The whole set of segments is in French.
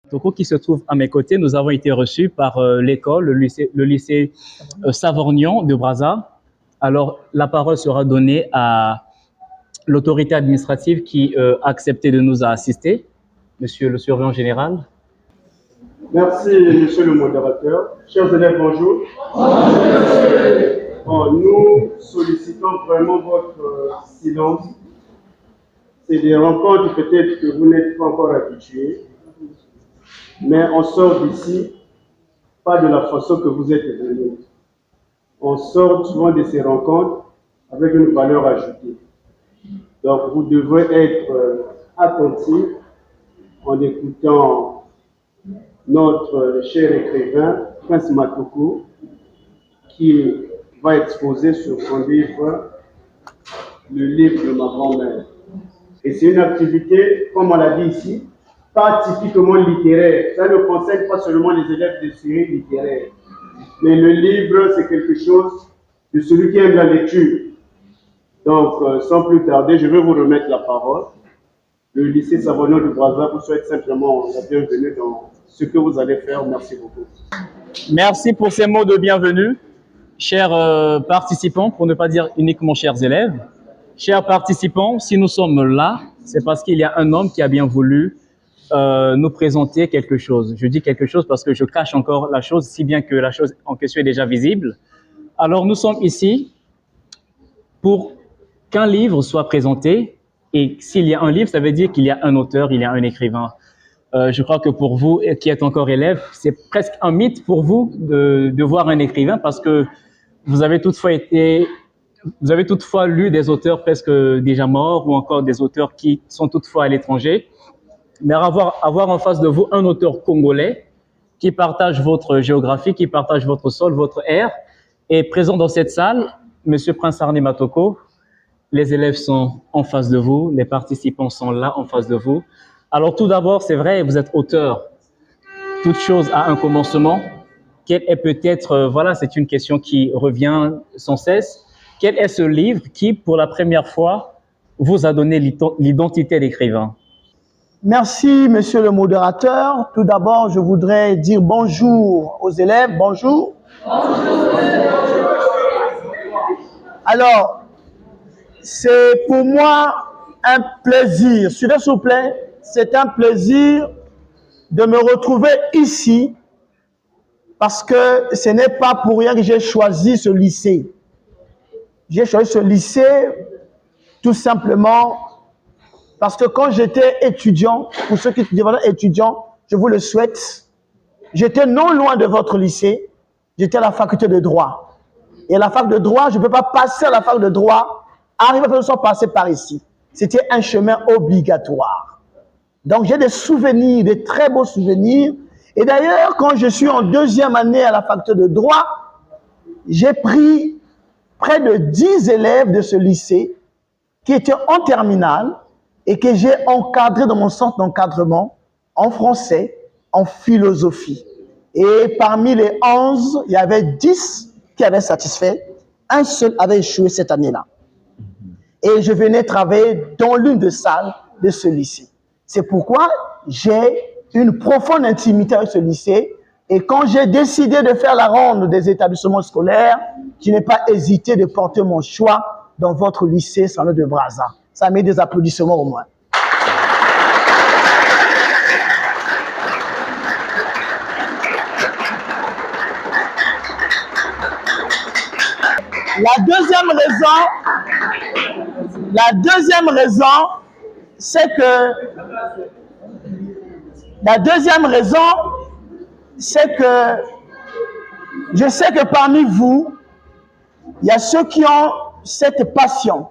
Toko qui se trouve à mes côtés. Nous avons été reçus par l'école, le lycée Savorgnan de Brazza. Alors, la parole sera donnée à l'autorité administrative qui a accepté de nous assister, Monsieur le surveillant général. Merci, Monsieur le modérateur. Chers élèves, bonjour. Bonjour. Nous sollicitons vraiment votre silence. C'est des rencontres peut-être que vous n'êtes pas encore habitués, mais on sort d'ici pas de la façon que vous êtes venus. On sort souvent de ces rencontres avec une valeur ajoutée. Donc, vous devrez être attentifs en écoutant notre cher écrivain, Prince Matoko, qui va exposer sur son livre, le livre de ma grand-mère. Et c'est une activité, comme on l'a dit ici, pas typiquement littéraire. Ça ne concerne pas seulement les élèves de série littéraire. Mais le livre, c'est quelque chose de celui qui aime la lecture. Donc, sans plus tarder, je vais vous remettre la parole. Le lycée Savorgnan de Brazza vous souhaite simplement la bienvenue dans ce que vous allez faire. Merci beaucoup. Merci pour ces mots de bienvenue, chers participants, pour ne pas dire uniquement chers élèves. Chers participants, si nous sommes là, c'est parce qu'il y a un homme qui a bien voulu nous présenter quelque chose. Je dis quelque chose parce que je cache encore la chose, si bien que la chose en question est déjà visible. Alors, nous sommes ici pour qu'un livre soit présenté. Et s'il y a un livre, ça veut dire qu'il y a un auteur, il y a un écrivain. Je crois que pour vous qui êtes encore élève, c'est presque un mythe pour vous de voir un écrivain parce que vous avez toutefois lu des auteurs presque déjà morts ou encore des auteurs qui sont toutefois à l'étranger. Mais avoir en face de vous un auteur congolais qui partage votre géographie, qui partage votre sol, votre air, est présent dans cette salle, Monsieur Prince Arné Matoko. Les élèves sont en face de vous, les participants sont là en face de vous. Alors tout d'abord, c'est vrai, vous êtes auteur. Toute chose a un commencement. Quel est peut-être, voilà, c'est une question qui revient sans cesse. Quel est ce livre qui, pour la première fois, vous a donné l'identité d'écrivain? Merci, monsieur le modérateur. Tout d'abord, je voudrais dire bonjour aux élèves. Bonjour. Bonjour. Alors, c'est pour moi un plaisir, s'il vous plaît, c'est un plaisir de me retrouver ici parce que ce n'est pas pour rien que j'ai choisi ce lycée. J'ai choisi ce lycée tout simplement parce que quand j'étais étudiant, pour ceux qui deviennent étudiants, je vous le souhaite, j'étais non loin de votre lycée, j'étais à la faculté de droit. Et à la fac de droit, je ne peux pas passer à la fac de droit arriver à faire passer par ici. C'était un chemin obligatoire. Donc, j'ai des souvenirs, des très beaux souvenirs. Et d'ailleurs, quand je suis en deuxième année à la faculté de droit, j'ai pris près de 10 élèves de ce lycée qui étaient en terminale et que j'ai encadré dans mon centre d'encadrement en français, en philosophie. Et parmi les 11, il y avait 10 qui avaient satisfait. Un seul avait échoué cette année-là. Et je venais travailler dans l'une des salles de ce lycée. C'est pourquoi j'ai une profonde intimité avec ce lycée. Et quand j'ai décidé de faire la ronde des établissements scolaires, je n'ai pas hésité de porter mon choix dans votre lycée Savorgnan de Brazza. Ça met des applaudissements au moins. La deuxième raison, c'est que je sais que parmi vous, il y a ceux qui ont cette passion,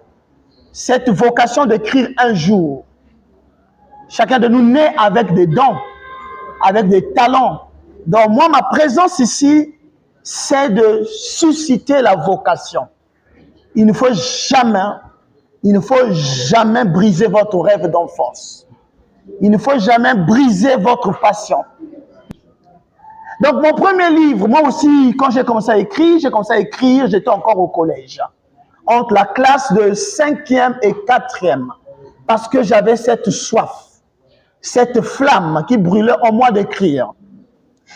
cette vocation d'écrire un jour. Chacun de nous naît avec des dons, avec des talents. Donc moi, ma présence ici, c'est de susciter la vocation. Il ne faut jamais briser votre rêve d'enfance. Il ne faut jamais briser votre passion. Donc, mon premier livre, moi aussi, quand j'ai commencé à écrire, j'étais encore au collège. Entre la classe de 5e et 4e. Parce que j'avais cette soif. cette flamme qui brûlait en moi d'écrire.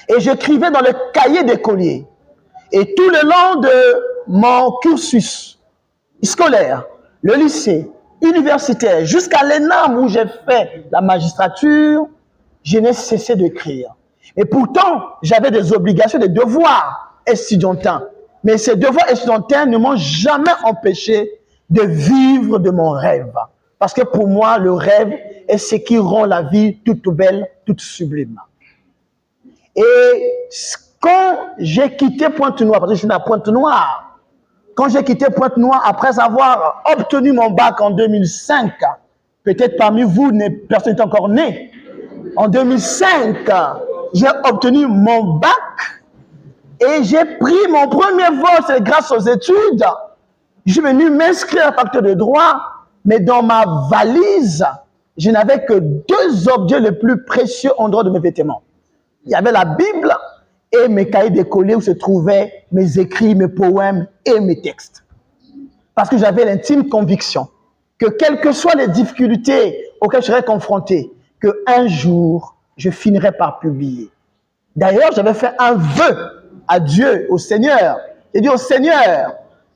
Et j'écrivais dans le cahier d'écolier. Et tout le long de mon cursus scolaire, le lycée, universitaire, jusqu'à l'ENAM où j'ai fait la magistrature, je n'ai cessé d'écrire. Et pourtant, j'avais des obligations, des devoirs estudiantins. Mais ces devoirs estudiantins ne m'ont jamais empêché de vivre de mon rêve. Parce que pour moi, le rêve est ce qui rend la vie toute belle, toute sublime. Et quand j'ai quitté Pointe-Noire, parce que je suis à Pointe-Noire, quand j'ai quitté Pointe-Noire, après avoir obtenu mon bac en 2005, peut-être parmi vous, personne n'est encore né. En 2005, j'ai obtenu mon bac et j'ai pris mon premier vol, c'est grâce aux études. Je suis venu m'inscrire à la faculté de droit, mais dans ma valise, je n'avais que 2 objets les plus précieux en dehors de mes vêtements. Il y avait la Bible et mes cahiers d'écolier où se trouvaient mes écrits, mes poèmes et mes textes. Parce que j'avais l'intime conviction que quelles que soient les difficultés auxquelles je serais confronté, qu'un jour, je finirais par publier. D'ailleurs, j'avais fait un vœu à Dieu, au Seigneur. J'ai dit au Seigneur,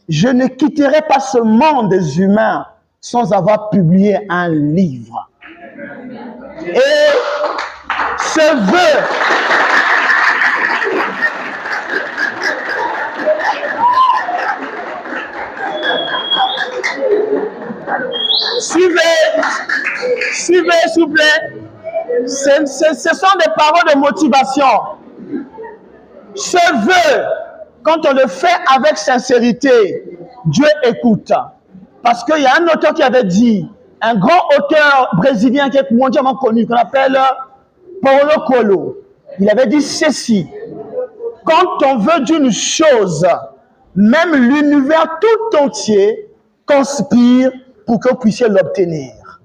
je ne quitterai pas ce monde des humains sans avoir publié un livre. Et ce vœu, suivez, s'il vous plaît, ce sont des paroles de motivation. Ce vœu, quand on le fait avec sincérité, Dieu écoute. Parce qu'il y a un auteur qui avait dit, un grand auteur brésilien qui est mondialement connu, qu'on appelle Paulo Coelho. Il avait dit ceci: quand on veut d'une chose, même l'univers tout entier conspire pour que vous puissiez l'obtenir.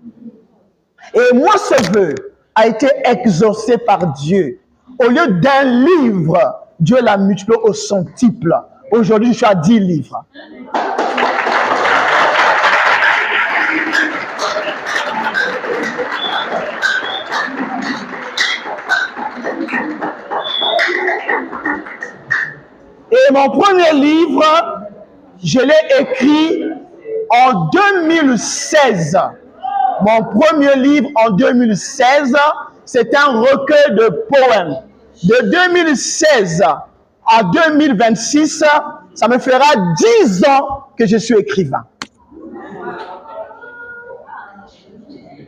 Et moi, ce vœu a été exaucé par Dieu. Au lieu d'un livre, Dieu l'a multiplié au centuple. Aujourd'hui, je suis à 10 livres. Et mon premier livre, je l'ai écrit en 2016. Mon premier livre en 2016, c'est un recueil de poèmes. De 2016 à 2026, ça me fera 10 ans que je suis écrivain.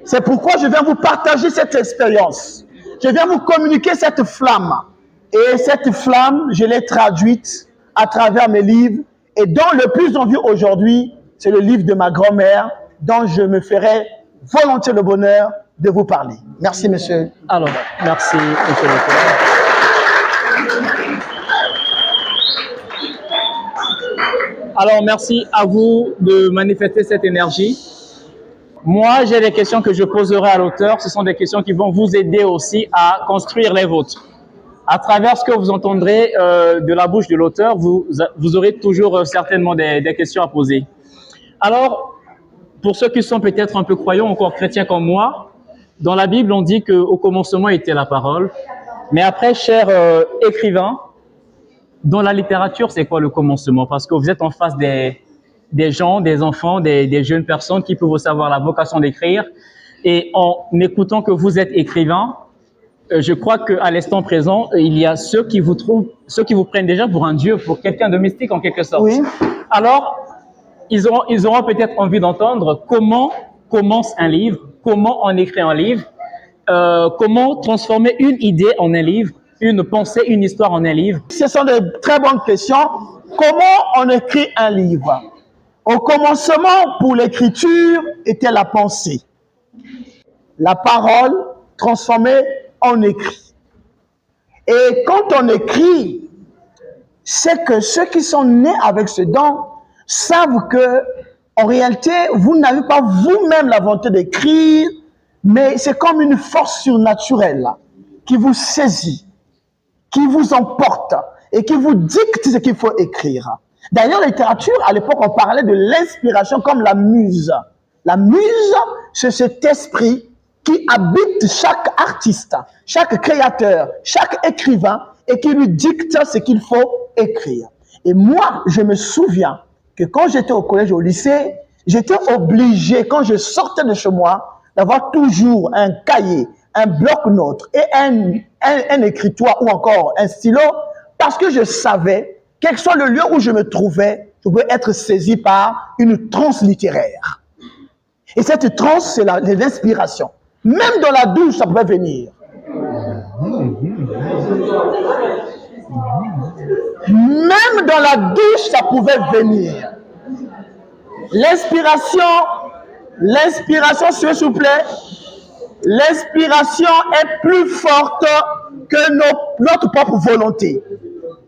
C'est pourquoi je viens vous partager cette expérience. Je viens vous communiquer cette flamme. Et cette flamme, je l'ai traduite à travers mes livres. Et dont le plus envieux aujourd'hui, c'est le livre de ma grand-mère, dont je me ferai volontiers le bonheur de vous parler. Merci, monsieur. Alors, merci, monsieur le docteur. Alors, merci à vous de manifester cette énergie. Moi, j'ai des questions que je poserai à l'auteur. Ce sont des questions qui vont vous aider aussi à construire les vôtres. À travers ce que vous entendrez de la bouche de l'auteur, vous aurez toujours certainement des questions à poser. Alors, pour ceux qui sont peut-être un peu croyants, encore chrétiens comme moi, dans la Bible, on dit qu'au commencement était la parole. Mais après, cher écrivain, dans la littérature, c'est quoi le commencement? Parce que vous êtes en face des gens, des enfants, des jeunes personnes qui peuvent savoir la vocation d'écrire. Et en écoutant que vous êtes écrivain, je crois qu'à l'instant présent, il y a ceux qui vous prennent déjà pour un dieu, pour quelqu'un de mystique en quelque sorte. Oui. Alors, ils auront peut-être envie d'entendre comment commence un livre, comment on écrit un livre, comment transformer une idée en un livre, une pensée, une histoire en un livre. Ce sont de très bonnes questions. Comment on écrit un livre? Au commencement, pour l'écriture, était la pensée. La parole transformée en écrit. Et quand on écrit, c'est que ceux qui sont nés avec ce don savent que, en réalité, vous n'avez pas vous-même la volonté d'écrire, mais c'est comme une force surnaturelle qui vous saisit, qui vous emporte et qui vous dicte ce qu'il faut écrire. D'ailleurs, la littérature, à l'époque, on parlait de l'inspiration comme la muse. La muse, c'est cet esprit qui habite chaque artiste, chaque créateur, chaque écrivain et qui lui dicte ce qu'il faut écrire. Et moi, je me souviens que quand j'étais au collège, au lycée, j'étais obligé, quand je sortais de chez moi, d'avoir toujours un cahier, un bloc-notes et un écritoire ou encore un stylo, parce que je savais, quel que soit le lieu où je me trouvais, je pouvais être saisi par une transe littéraire. Et cette transe, c'est l'inspiration. Même dans la douche, ça pouvait venir. Même dans la douche, ça pouvait venir. L'inspiration, s'il vous plaît, l'inspiration est plus forte que notre propre volonté.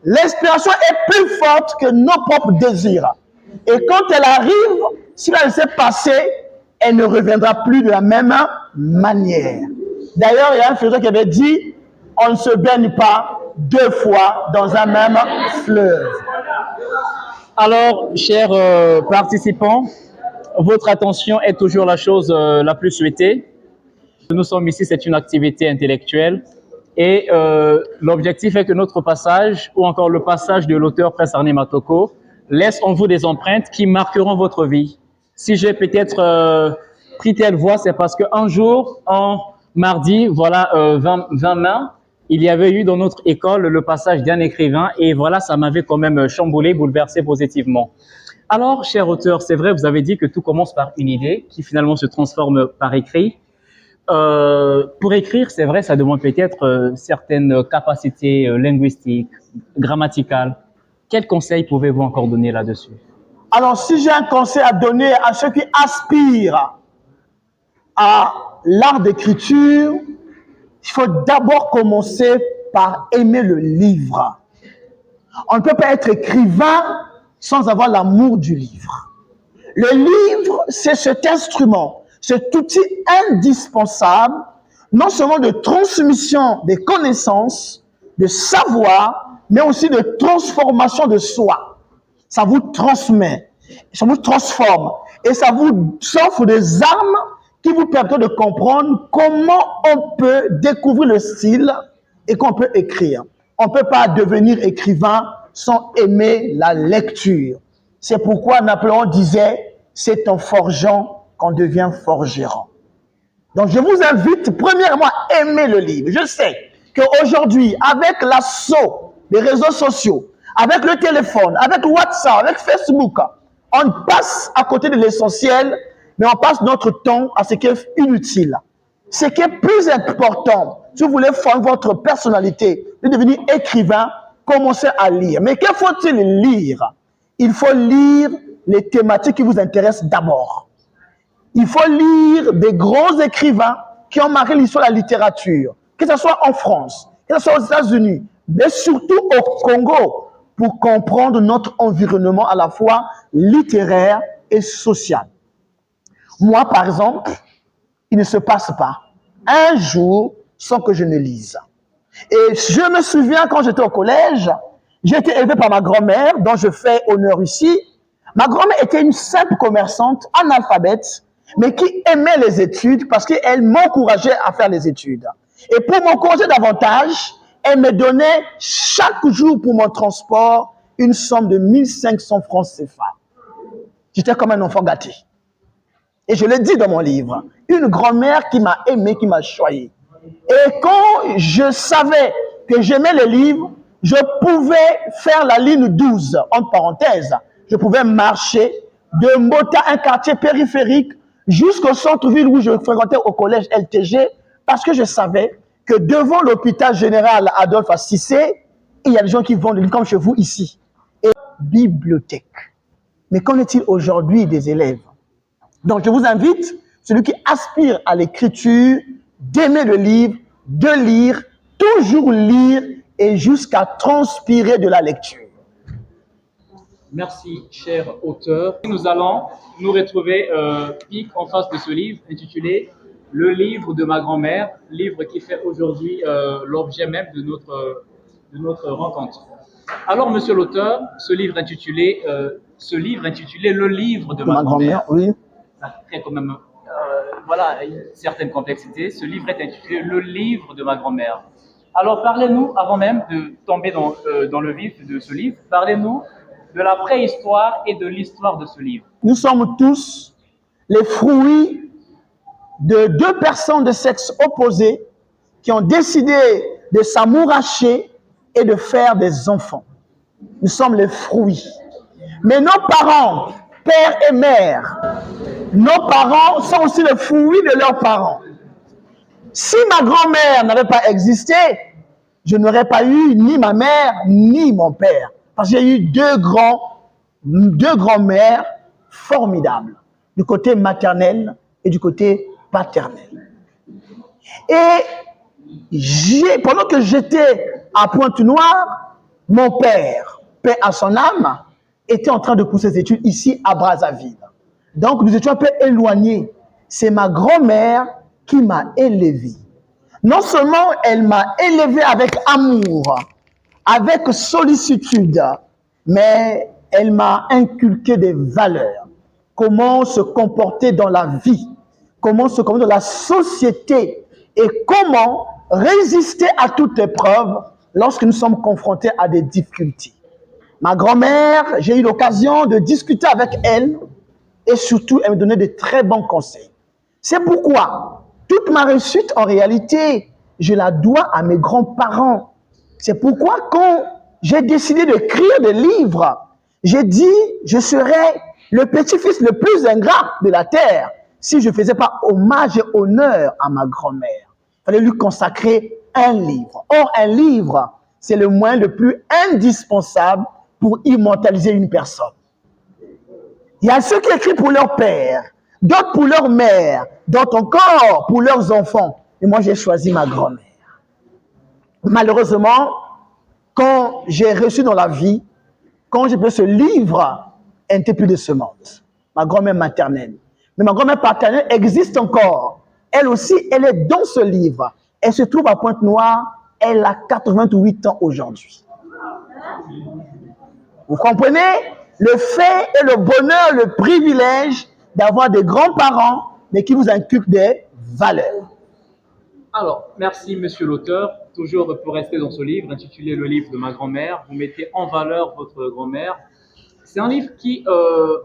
L'inspiration est plus forte que nos propres désirs. Et quand elle arrive, si elle s'est passée, elle ne reviendra plus de la même manière. D'ailleurs, il y a un philosophe qui avait dit, on ne se baigne pas 2 fois dans un même fleuve. Alors, chers participants, votre attention est toujours la chose la plus souhaitée. Nous sommes ici, c'est une activité intellectuelle et l'objectif est que notre passage ou encore le passage de l'auteur Prince Arné Matoko laisse en vous des empreintes qui marqueront votre vie. Si j'ai peut-être pris telle voie, c'est parce qu'un jour, en mardi, voilà, 20 mai, il y avait eu dans notre école le passage d'un écrivain et voilà, ça m'avait quand même chamboulé, bouleversé positivement. Alors, cher auteur, c'est vrai, vous avez dit que tout commence par une idée qui finalement se transforme par écrit. Pour écrire, c'est vrai, ça demande peut-être certaines capacités linguistiques, grammaticales. Quels conseils pouvez-vous encore donner là-dessus? Alors, si j'ai un conseil à donner à ceux qui aspirent à l'art d'écriture, il faut d'abord commencer par aimer le livre. On ne peut pas être écrivain sans avoir l'amour du livre. Le livre, c'est cet instrument, cet outil indispensable, non seulement de transmission des connaissances, de savoir, mais aussi de transformation de soi. Ça vous transmet, ça vous transforme et ça vous offre des armes qui vous permettent de comprendre comment on peut découvrir le style et qu'on peut écrire. On ne peut pas devenir écrivain sans aimer la lecture. C'est pourquoi Napoléon disait, c'est en forgeant qu'on devient forgeron. Donc je vous invite premièrement à aimer le livre. Je sais qu'aujourd'hui, avec l'assaut des réseaux sociaux, avec le téléphone, avec WhatsApp, avec Facebook, on passe à côté de l'essentiel, mais on passe notre temps à ce qui est inutile. Ce qui est plus important, si vous voulez former votre personnalité, de devenir écrivain, commencez à lire. Mais que faut-il lire? Il faut lire les thématiques qui vous intéressent d'abord. Il faut lire des grands écrivains qui ont marqué l'histoire de la littérature, que ce soit en France, que ce soit aux États-Unis, mais surtout au Congo, pour comprendre notre environnement à la fois littéraire et social. Moi, par exemple, il ne se passe pas un jour sans que je ne lise. Et je me souviens quand j'étais au collège, j'ai été élevé par ma grand-mère, dont je fais honneur ici. Ma grand-mère était une simple commerçante, analphabète, mais qui aimait les études parce qu'elle m'encourageait à faire les études. Et pour m'encourager davantage, elle me donnait chaque jour pour mon transport une somme de 1500 francs CFA. J'étais comme un enfant gâté. Et je l'ai dit dans mon livre, une grand-mère qui m'a aimé, qui m'a choyé. Et quand je savais que j'aimais les livres, je pouvais faire la ligne 12, entre parenthèses. Je pouvais marcher de Mbota, un quartier périphérique, jusqu'au centre-ville où je fréquentais au collège LTG, parce que je savais que devant l'hôpital général Adolphe à Cissé, il y a des gens qui vendent des livres comme chez vous ici. Et bibliothèque. Mais qu'en est-il aujourd'hui des élèves? Donc je vous invite, celui qui aspire à l'écriture, d'aimer le livre, de lire, toujours lire et jusqu'à transpirer de la lecture. Merci, cher auteur. Nous allons nous retrouver pique en face de ce livre intitulé « Le livre de ma grand-mère », livre qui fait aujourd'hui l'objet même de notre rencontre. Alors, monsieur l'auteur, ce livre intitulé « Le livre de ma grand-mère », oui. ça crée quand même voilà, une certaine complexité. Ce livre est intitulé « Le livre de ma grand-mère ». Alors, parlez-nous, avant même de tomber dans le vif de ce livre, parlez-nous de la préhistoire et de l'histoire de ce livre. Nous sommes tous les fruits de deux personnes de sexe opposé qui ont décidé de s'amouracher et de faire des enfants. Nous sommes les fruits. Mais nos parents, père et mère, nos parents sont aussi les fruits de leurs parents. Si ma grand-mère n'avait pas existé, je n'aurais pas eu ni ma mère ni mon père. Parce que j'ai eu deux grands-mères formidables, du côté maternel et du côté paternel. Et pendant que j'étais à Pointe-Noire, mon père, paix à son âme, était en train de pousser ses études ici à Brazzaville. Donc nous étions un peu éloignés. C'est ma grand-mère qui m'a élevé. Non seulement elle m'a élevé avec amour, avec sollicitude, mais elle m'a inculqué des valeurs. Comment se comporter dans la vie, comment se comporter dans la société et comment résister à toute épreuve lorsque nous sommes confrontés à des difficultés. Ma grand-mère, j'ai eu l'occasion de discuter avec elle et surtout, elle me donnait de très bons conseils. C'est pourquoi toute ma réussite, en réalité, je la dois à mes grands-parents. C'est pourquoi quand j'ai décidé d'écrire des livres, j'ai dit, je serais le petit-fils le plus ingrat de la terre si je ne faisais pas hommage et honneur à ma grand-mère. Il fallait lui consacrer un livre. Or, un livre, c'est le moyen le plus indispensable pour immortaliser une personne. Il y a ceux qui écrivent pour leur père, d'autres pour leur mère, d'autres encore pour leurs enfants. Et moi, j'ai choisi ma grand-mère. Malheureusement, quand j'ai reçu dans la vie, quand j'ai pris ce livre, elle n'était plus de ce monde. Ma grand-mère maternelle. Mais ma grand-mère paternelle existe encore. Elle aussi, elle est dans ce livre. Elle se trouve à Pointe-Noire. Elle a 88 ans aujourd'hui. Vous comprenez? Le fait et le bonheur, le privilège d'avoir des grands-parents, mais qui vous inculquent des valeurs. Alors, merci monsieur l'auteur. Toujours pour rester dans ce livre, intitulé « Le livre de ma grand-mère », vous mettez en valeur votre grand-mère. C'est un livre qui,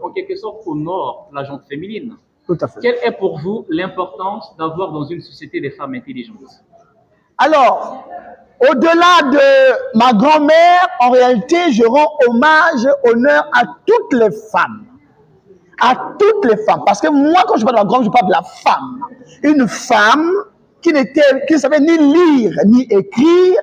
en quelque sorte, honore la gente féminine. Tout à fait. Quelle est pour vous l'importance d'avoir dans une société des femmes intelligentes? Alors, au-delà de ma grand-mère, en réalité, je rends hommage, honneur à toutes les femmes. À toutes les femmes. Parce que moi, quand je parle de la grand-mère, je parle de la femme. Une femme qui ne savait ni lire, ni écrire,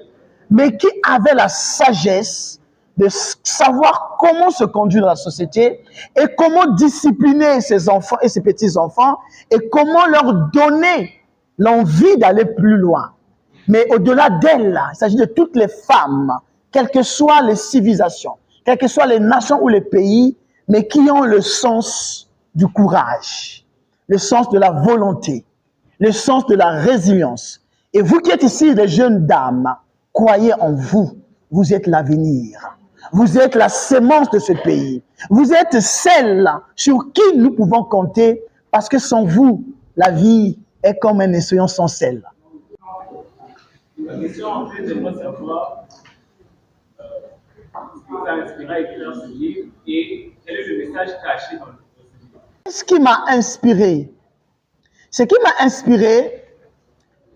mais qui avait la sagesse de savoir comment se conduire dans la société et comment discipliner ses enfants et ses petits-enfants et comment leur donner l'envie d'aller plus loin. Mais au-delà d'elle, il s'agit de toutes les femmes, quelles que soient les civilisations, quelles que soient les nations ou les pays, mais qui ont le sens du courage, le sens de la volonté, le sens de la résilience. Et vous qui êtes ici, les jeunes dames, croyez en vous. Vous êtes l'avenir. Vous êtes la sémence de ce pays. Vous êtes celle sur qui nous pouvons compter parce que sans vous, la vie est comme un océan sans sel. La question, en fait, j'aimerais savoir ce qui vous a inspiré à écrire ce livre et quel est le message caché dans ce livre. Ce qui m'a inspiré,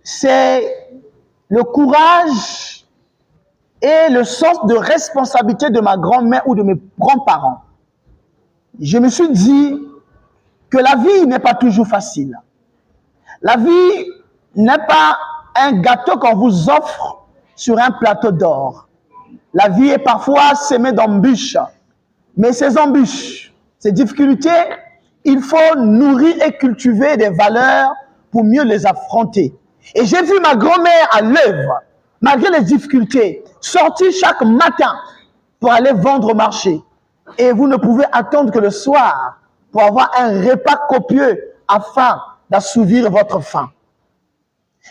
c'est le courage et le sens de responsabilité de ma grand-mère ou de mes grands-parents. Je me suis dit que la vie n'est pas toujours facile. La vie n'est pas un gâteau qu'on vous offre sur un plateau d'or. La vie est parfois semée d'embûches. Mais ces embûches, ces difficultés, il faut nourrir et cultiver des valeurs pour mieux les affronter. Et j'ai vu ma grand-mère à l'œuvre, malgré les difficultés, sortir chaque matin pour aller vendre au marché. Et vous ne pouvez attendre que le soir pour avoir un repas copieux afin d'assouvir votre faim.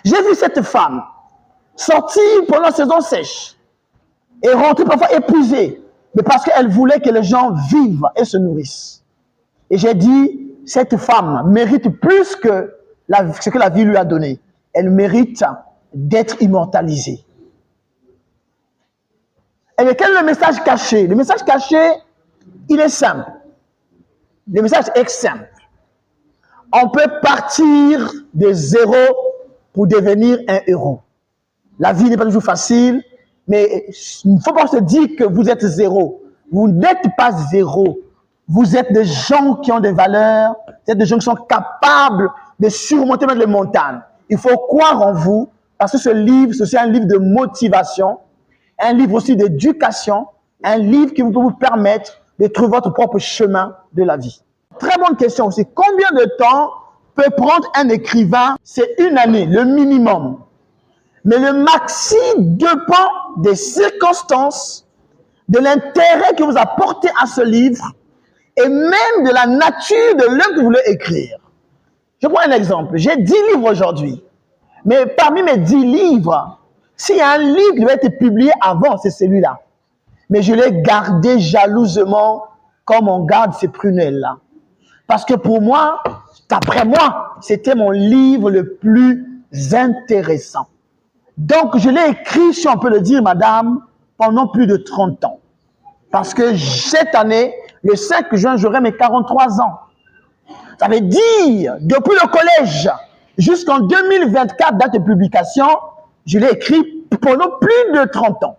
J'ai vu cette femme sortir pendant la saison sèche et rentrer parfois épuisée, mais parce qu'elle voulait que les gens vivent et se nourrissent. Et j'ai dit, cette femme mérite plus que ce que la vie lui a donné. Elle mérite d'être immortalisée. Et quel est le message caché? Le message caché, il est simple. Le message est simple. On peut partir de zéro pour devenir un héros. La vie n'est pas toujours facile, mais il ne faut pas se dire que vous êtes zéro. Vous n'êtes pas zéro. Vous êtes des gens qui ont des valeurs, vous êtes des gens qui sont capables de surmonter même les montagnes. Il faut croire en vous, parce que ce livre, c'est aussi un livre de motivation, un livre aussi d'éducation, un livre qui peut vous permettre de trouver votre propre chemin de la vie. Très bonne question aussi. Combien de temps peut prendre un écrivain? C'est 1 année, le minimum. Mais le maxi dépend des circonstances, de l'intérêt que vous apportez à ce livre et même de la nature de l'œuvre que vous voulez écrire. Je prends un exemple. J'ai 10 livres aujourd'hui. Mais parmi mes 10 livres, s'il y a un livre qui va être publié avant, c'est celui-là. Mais je l'ai gardé jalousement comme on garde ces prunelles-là. Parce que pour moi, d'après moi, c'était mon livre le plus intéressant. Donc, je l'ai écrit, si on peut le dire, madame, pendant plus de 30 ans. Parce que cette année, le 5 juin, j'aurai mes 43 ans. Ça veut dire, depuis le collège jusqu'en 2024, date de publication, je l'ai écrit pendant plus de 30 ans.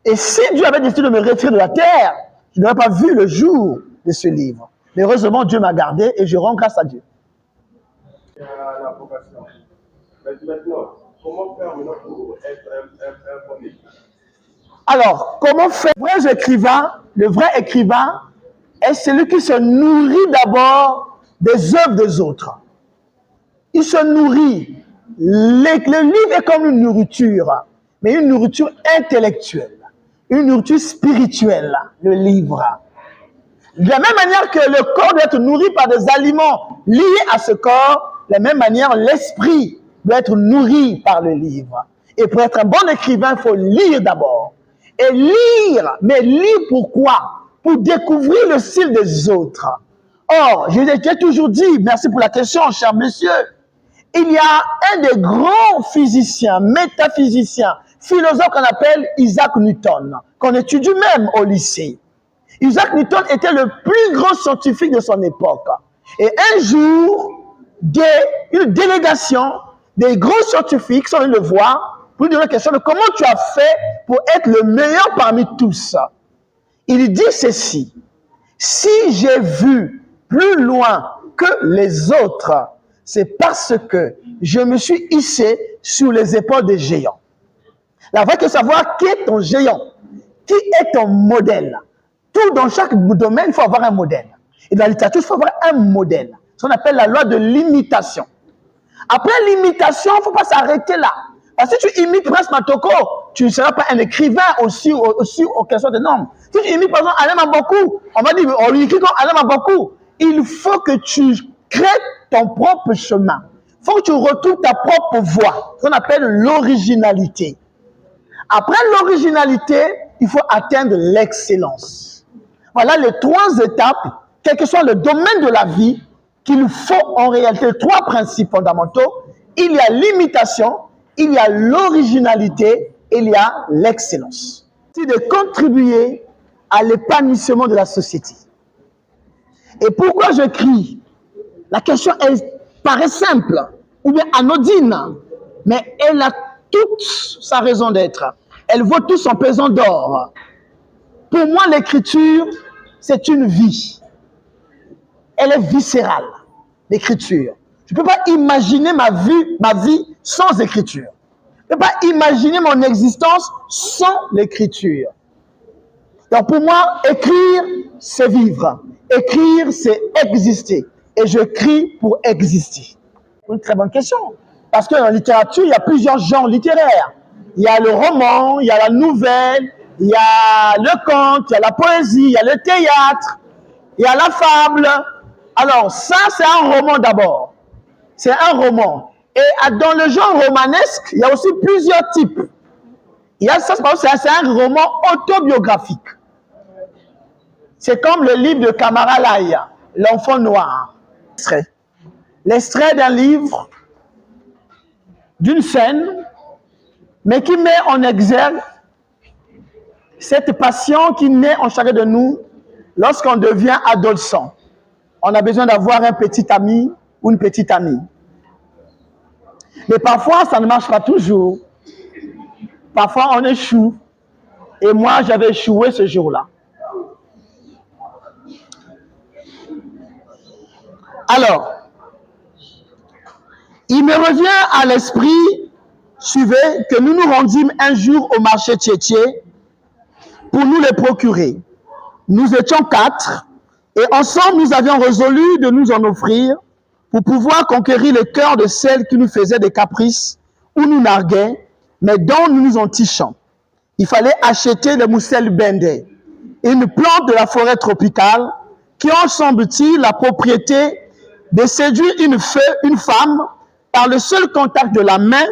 Et si Dieu avait décidé de me retirer de la terre, je n'aurais pas vu le jour de ce livre. Mais heureusement, Dieu m'a gardé et je rends grâce à Dieu. La vocation. Maintenant, comment faire maintenant pour être un bon écrivain? Alors, comment faire? Le vrai écrivain est celui qui se nourrit d'abord des œuvres des autres. Il se nourrit. Le livre est comme une nourriture, mais une nourriture intellectuelle, une nourriture spirituelle, le livre. De la même manière que le corps doit être nourri par des aliments liés à ce corps, de la même manière, l'esprit doit être nourri par le livre. Et pour être un bon écrivain, il faut lire d'abord. Et lire, mais lire pourquoi? Pour découvrir le style des autres. Or, je l'ai toujours dit, merci pour la question, cher monsieur, il y a un des grands physiciens, métaphysiciens, philosophes qu'on appelle Isaac Newton, qu'on étudie même au lycée. Isaac Newton était le plus grand scientifique de son époque. Et un jour, une délégation des grands scientifiques sont venus le voir pour lui demander la question de comment tu as fait pour être le meilleur parmi tous. Il dit ceci: si j'ai vu plus loin que les autres, c'est parce que je me suis hissé sur les épaules des géants. La vraie question est de savoir qui est ton géant, qui est ton modèle. Tout dans chaque domaine, il faut avoir un modèle. Et dans la littérature, il faut avoir un modèle. Ce qu'on appelle la loi de l'imitation. Après l'imitation, il ne faut pas s'arrêter là. Parce que si tu imites Prince Matoko, tu ne seras pas un écrivain aussi aux questions de normes. Si tu imites par exemple Alain Maboko, on va dire, on lui écrit comme Alain Maboko. Il faut que tu crées ton propre chemin. Il faut que tu retrouves ta propre voie. Ce qu'on appelle l'originalité. Après l'originalité, il faut atteindre l'excellence. Voilà les 3 étapes, quel que soit le domaine de la vie, qu'il faut en réalité 3 principes fondamentaux. Il y a l'imitation, il y a l'originalité, et il y a l'excellence. C'est de contribuer à l'épanouissement de la société. Et pourquoi je crie? La question paraît simple, ou bien anodine, mais elle a toute sa raison d'être. Elle vaut tout son pesant d'or. Pour moi, l'écriture, c'est une vie. Elle est viscérale, l'écriture. Je ne peux pas imaginer ma vie sans écriture. Je ne peux pas imaginer mon existence sans l'écriture. Donc pour moi, écrire, c'est vivre. Écrire, c'est exister. Et je crie pour exister. Une très bonne question. Parce que dans la littérature, il y a plusieurs genres littéraires. Il y a le roman, il y a la nouvelle, il y a le conte, il y a la poésie, il y a le théâtre, il y a la fable. Alors ça, c'est un roman d'abord. C'est un roman. Et dans le genre romanesque, il y a aussi plusieurs types. Il y a ça, c'est un roman autobiographique. C'est comme le livre de Kamara Laya, L'enfant noir. l'extrait d'un livre, d'une scène, mais qui met en exergue cette passion qui naît en chacun de nous lorsqu'on devient adolescent. On a besoin d'avoir un petit ami ou une petite amie. Mais parfois, ça ne marche pas toujours. Parfois, on échoue. Et moi, j'avais échoué ce jour-là. Alors, il me revient à l'esprit, suivez, que nous nous rendîmes un jour au marché Tchétché pour nous les procurer. Nous étions 4 et ensemble nous avions résolu de nous en offrir pour pouvoir conquérir le cœur de celles qui nous faisaient des caprices ou nous narguaient, mais dont nous nous entichons. Il fallait acheter le moussel bendé, une plante de la forêt tropicale qui a, semble-t-il, la propriété de séduire une femme par le seul contact de la main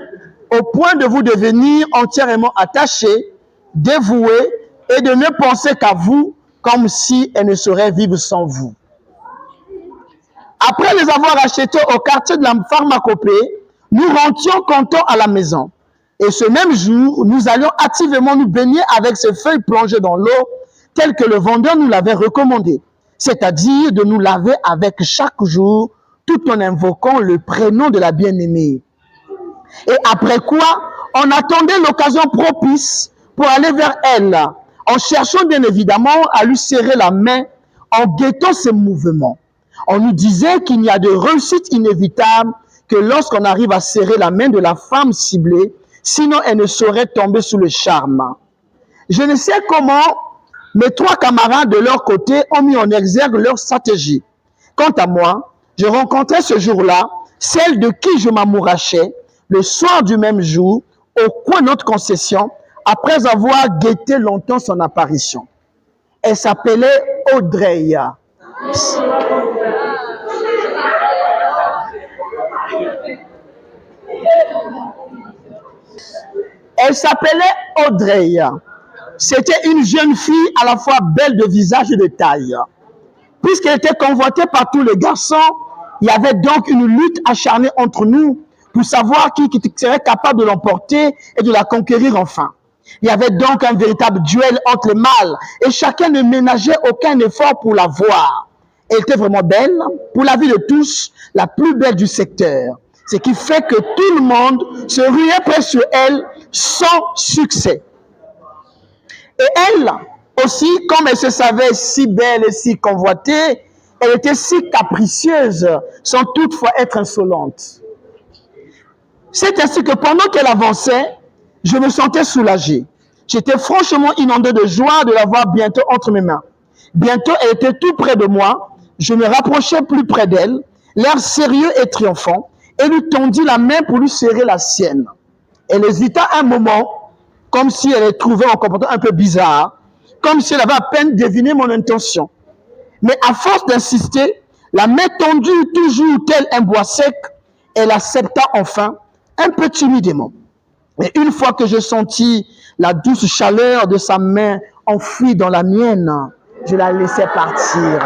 au point de vous devenir entièrement attaché, dévoué et de ne penser qu'à vous comme si elle ne saurait vivre sans vous. Après les avoir achetés au quartier de la pharmacopée, nous rentrions contents à la maison. Et ce même jour, nous allions activement nous baigner avec ces feuilles plongées dans l'eau, telles que le vendeur nous l'avait recommandé, c'est-à-dire de nous laver avec chaque jour, tout en invoquant le prénom de la bien-aimée. Et après quoi, on attendait l'occasion propice pour aller vers elle, en cherchant bien évidemment à lui serrer la main, en guettant ses mouvements. On nous disait qu'il n'y a de réussite inévitable que lorsqu'on arrive à serrer la main de la femme ciblée, sinon elle ne saurait tomber sous le charme. Je ne sais comment mes 3 camarades de leur côté ont mis en exergue leur stratégie. Quant à moi, je rencontrais ce jour-là celle de qui je m'amourachais le soir du même jour au coin de notre concession après avoir guetté longtemps son apparition. Elle s'appelait Audrey. Elle s'appelait Audrey. C'était une jeune fille à la fois belle de visage et de taille. Puisqu'elle était convoitée par tous les garçons, il y avait donc une lutte acharnée entre nous pour savoir qui serait capable de l'emporter et de la conquérir enfin. Il y avait donc un véritable duel entre les mâles et chacun ne ménageait aucun effort pour la voir. Elle était vraiment belle, pour la vue de tous, la plus belle du secteur. Ce qui fait que tout le monde se ruait presque sur elle sans succès. Et elle aussi, comme elle se savait si belle et si convoitée, elle était si capricieuse, sans toutefois être insolente. C'est ainsi que pendant qu'elle avançait, je me sentais soulagé. J'étais franchement inondé de joie de la voir bientôt entre mes mains. Bientôt, elle était tout près de moi. Je me rapprochais plus près d'elle, l'air sérieux et triomphant, et lui tendis la main pour lui serrer la sienne. Elle hésita un moment, comme si elle trouvait mon comportement un peu bizarre, comme si elle avait à peine deviné mon intention. Mais à force d'insister, la main tendue toujours tel un bois sec, elle accepta enfin, un peu timidement. Mais une fois que je sentis la douce chaleur de sa main enfouie dans la mienne, je la laissai partir.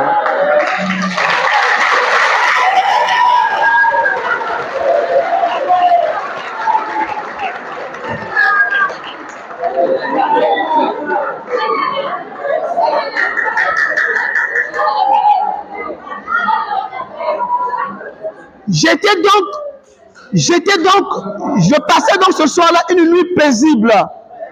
Je passais donc ce soir-là une nuit paisible,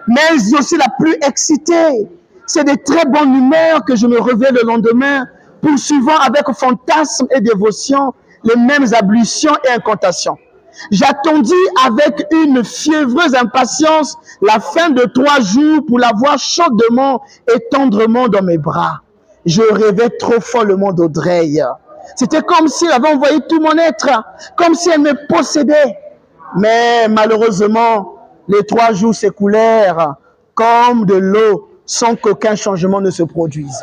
mais aussi la plus excitée. C'est de très bonne humeur que je me réveille le lendemain, poursuivant avec fantasme et dévotion les mêmes ablutions et incantations. J'attendis avec une fiévreuse impatience la fin de 3 jours pour la voir chaudement et tendrement dans mes bras. Je rêvais trop follement d'Audrey. C'était comme si elle avait envoyé tout mon être, comme si elle me possédait. Mais malheureusement, les 3 jours s'écoulèrent comme de l'eau sans qu'aucun changement ne se produise.